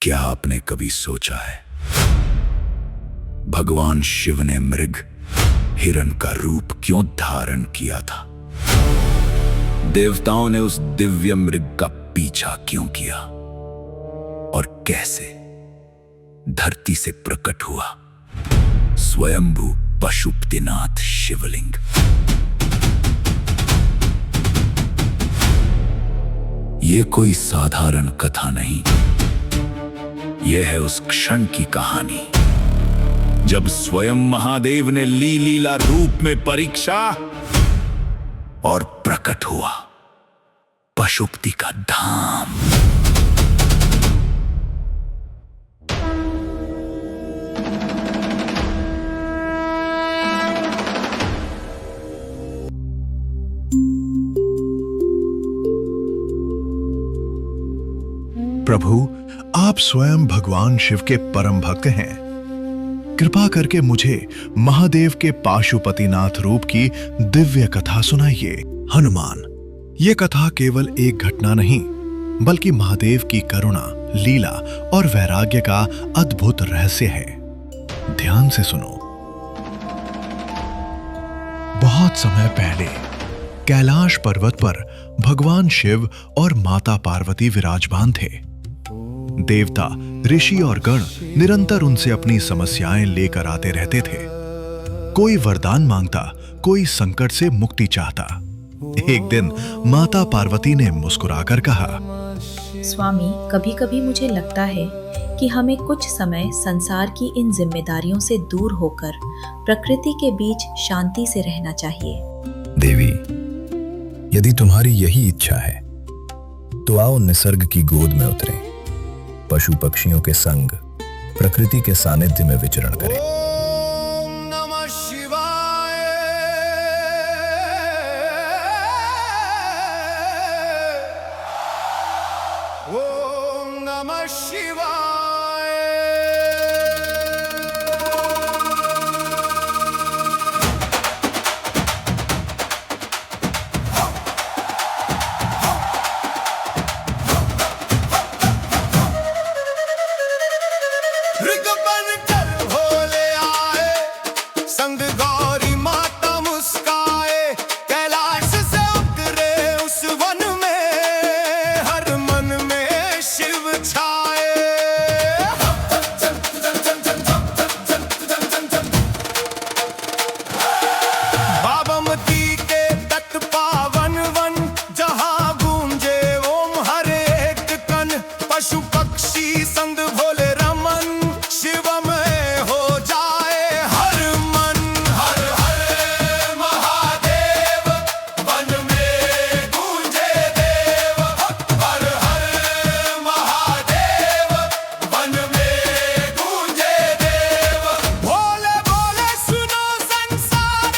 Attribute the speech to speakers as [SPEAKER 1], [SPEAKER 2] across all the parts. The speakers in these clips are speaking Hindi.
[SPEAKER 1] क्या आपने कभी सोचा है भगवान शिव ने मृग हिरण का रूप क्यों धारण किया था? देवताओं ने उस दिव्य मृग का पीछा क्यों किया और कैसे धरती से प्रकट हुआ स्वयंभू पशुपतिनाथ शिवलिंग? ये कोई साधारण कथा नहीं, यह है उस क्षण की कहानी जब स्वयं महादेव ने लीला रूप में परीक्षा और प्रकट हुआ पशुपति का धाम।
[SPEAKER 2] प्रभु, आप स्वयं भगवान शिव के परम भक्त हैं। कृपा करके मुझे महादेव के पाशुपतिनाथ रूप की दिव्य कथा सुनाइए। हनुमान, ये कथा केवल एक घटना नहीं, बल्कि महादेव की करुणा, लीला और वैराग्य का अद्भुत रहस्य है। ध्यान से सुनो। बहुत समय पहले कैलाश पर्वत पर भगवान शिव और माता पार्वती विराजमान थे। देवता, ऋषि और गण निरंतर उनसे अपनी समस्याएं लेकर आते रहते थे। कोई वरदान मांगता, कोई संकट से मुक्ति चाहता। एक दिन माता पार्वती ने मुस्कुराकर कहा,
[SPEAKER 3] स्वामी, कभी कभी मुझे लगता है कि हमें कुछ समय संसार की इन जिम्मेदारियों से दूर होकर प्रकृति के बीच शांति से रहना चाहिए।
[SPEAKER 4] देवी, यदि तुम्हारी यही इच्छा है तो आओ निसर्ग की गोद में उतरें, पशु पक्षियों के संग प्रकृति के सानिध्य में विचरण करें।
[SPEAKER 5] ओम नमः शिवाय। ओम नमः शिवाय। ऋग बनकर भोले आए, संग गौरी माता मुस्काए, कैलाश से उतरे उस वन में, हर मन में शिव छाए। बाबमती के तट पावन वन, जहाँ गूंजे ओम हर एक कन, पशु पक्षी संग भोले रमन, शिवमय हो जाए हर मन। हर हर महादेव, वन में गूंजे देव। हर हर महादेव, वन में गूंजे देव। भोले भोले सुनो संसार,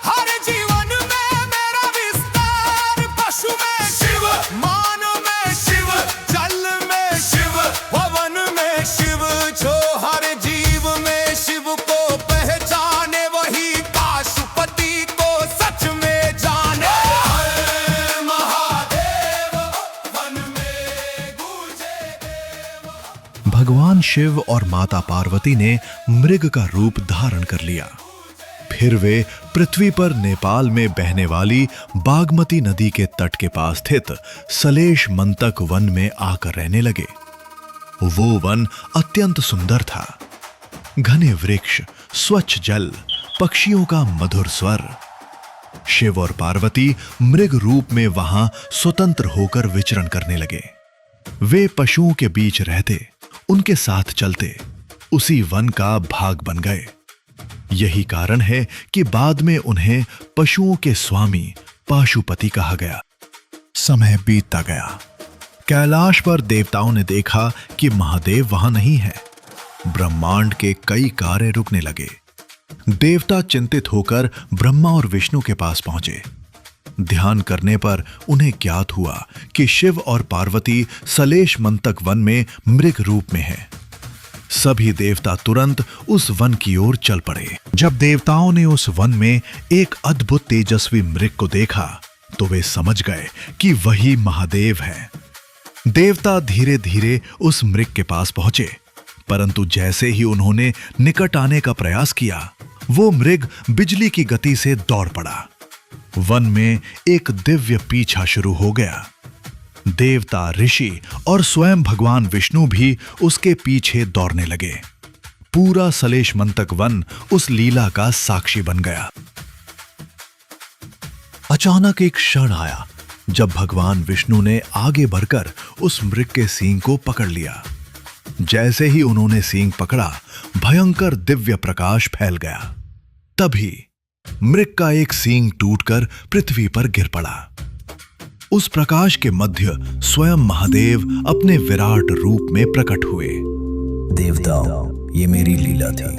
[SPEAKER 5] हर जीवन में मेरा विस्तार। पशु में शिव, मानव में शिव, जल में शिव, पवन में शिव, जो हर जीव में शिव को पहचाने, वही पाशुपति को सच में जाने। हर महादेव, वन में गूंजे देव।
[SPEAKER 2] भगवान शिव और माता पार्वती ने मृग का रूप धारण कर लिया। फिर वे पृथ्वी पर नेपाल में बहने वाली बागमती नदी के तट के पास स्थित सलेश मंतक वन में आकर रहने लगे। वो वन अत्यंत सुंदर था। घने वृक्ष, स्वच्छ जल, पक्षियों का मधुर स्वर। शिव और पार्वती मृग रूप में वहां स्वतंत्र होकर विचरण करने लगे। वे पशुओं के बीच रहते, उनके साथ चलते, उसी वन का भाग बन गए। यही कारण है कि बाद में उन्हें पशुओं के स्वामी पाशुपति कहा गया। समय बीतता गया। कैलाश पर देवताओं ने देखा कि महादेव वहां नहीं है। ब्रह्मांड के कई कार्य रुकने लगे। देवता चिंतित होकर ब्रह्मा और विष्णु के पास पहुंचे। ध्यान करने पर उन्हें ज्ञात हुआ कि शिव और पार्वती सलेश मंतक वन में मृग रूप में हैं। सभी देवता तुरंत उस वन की ओर चल पड़े। जब देवताओं ने उस वन में एक अद्भुत तेजस्वी मृग को देखा तो वे समझ गए कि वही महादेव है। देवता धीरे धीरे उस मृग के पास पहुंचे, परंतु जैसे ही उन्होंने निकट आने का प्रयास किया, वो मृग बिजली की गति से दौड़ पड़ा। वन में एक दिव्य पीछा शुरू हो गया। देवता, ऋषि और स्वयं भगवान विष्णु भी उसके पीछे दौड़ने लगे। पूरा सलेशमंतक वन उस लीला का साक्षी बन गया। अचानक एक क्षण आया जब भगवान विष्णु ने आगे बढ़कर उस मृग के सींग को पकड़ लिया। जैसे ही उन्होंने सींग पकड़ा, भयंकर दिव्य प्रकाश फैल गया। तभी मृग का एक सींग टूटकर पृथ्वी पर गिर पड़ा। उस प्रकाश के मध्य स्वयं महादेव अपने विराट रूप में प्रकट हुए।
[SPEAKER 4] देवताओं, ये मेरी लीला थी।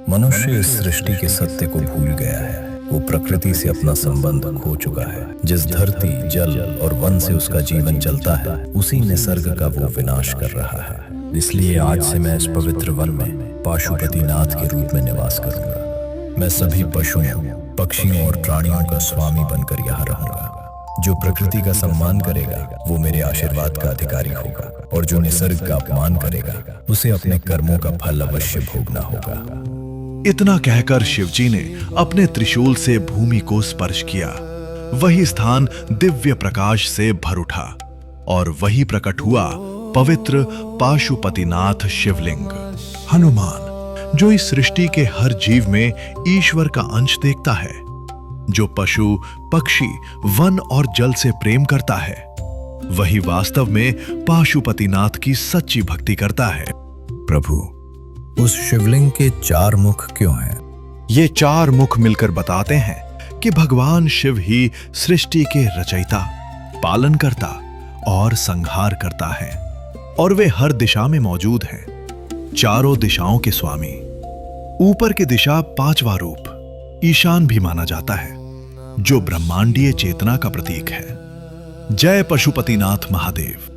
[SPEAKER 4] मनुष्य इस सृष्टि के सत्य को भूल गया है। वो प्रकृति से अपना संबंध खो चुका है। जिस धरती, जल और वन से उसका जीवन चलता है, उसी निसर्ग का वो विनाश कर रहा है। इसलिए आज से मैं इस पवित्र वन में पाशुपतिनाथ के रूप में निवास करूंगा। मैं सभी पशुओं, पक्षियों और प्राणियों का स्वामी बनकर यहाँ रहूंगा। जो प्रकृति का सम्मान करेगा वो मेरे आशीर्वाद का अधिकारी होगा, और जो निसर्ग का अपमान करेगा उसे अपने कर्मों का फल अवश्य भोगना होगा।
[SPEAKER 2] इतना कहकर शिवजी ने अपने त्रिशूल से भूमि को स्पर्श किया। वही स्थान दिव्य प्रकाश से भर उठा और वही प्रकट हुआ पवित्र पाशुपतिनाथ शिवलिंग। हनुमान, जो इस सृष्टि के हर जीव में ईश्वर का अंश देखता है, जो पशु, पक्षी, वन और जल से प्रेम करता है, वही वास्तव में पाशुपतिनाथ की सच्ची भक्ति करता है।
[SPEAKER 4] प्रभु, उस शिवलिंग के 4 मुख क्यों हैं?
[SPEAKER 2] ये 4 मुख मिलकर बताते हैं कि भगवान शिव ही सृष्टि के रचयिता, पालनकर्ता और संहार करता है, और वे हर दिशा में मौजूद हैं। चारों दिशाओं के स्वामी। ऊपर की दिशा 5वां रूप ईशान भी माना जाता है, जो ब्रह्मांडीय चेतना का प्रतीक है। जय पशुपतिनाथ महादेव।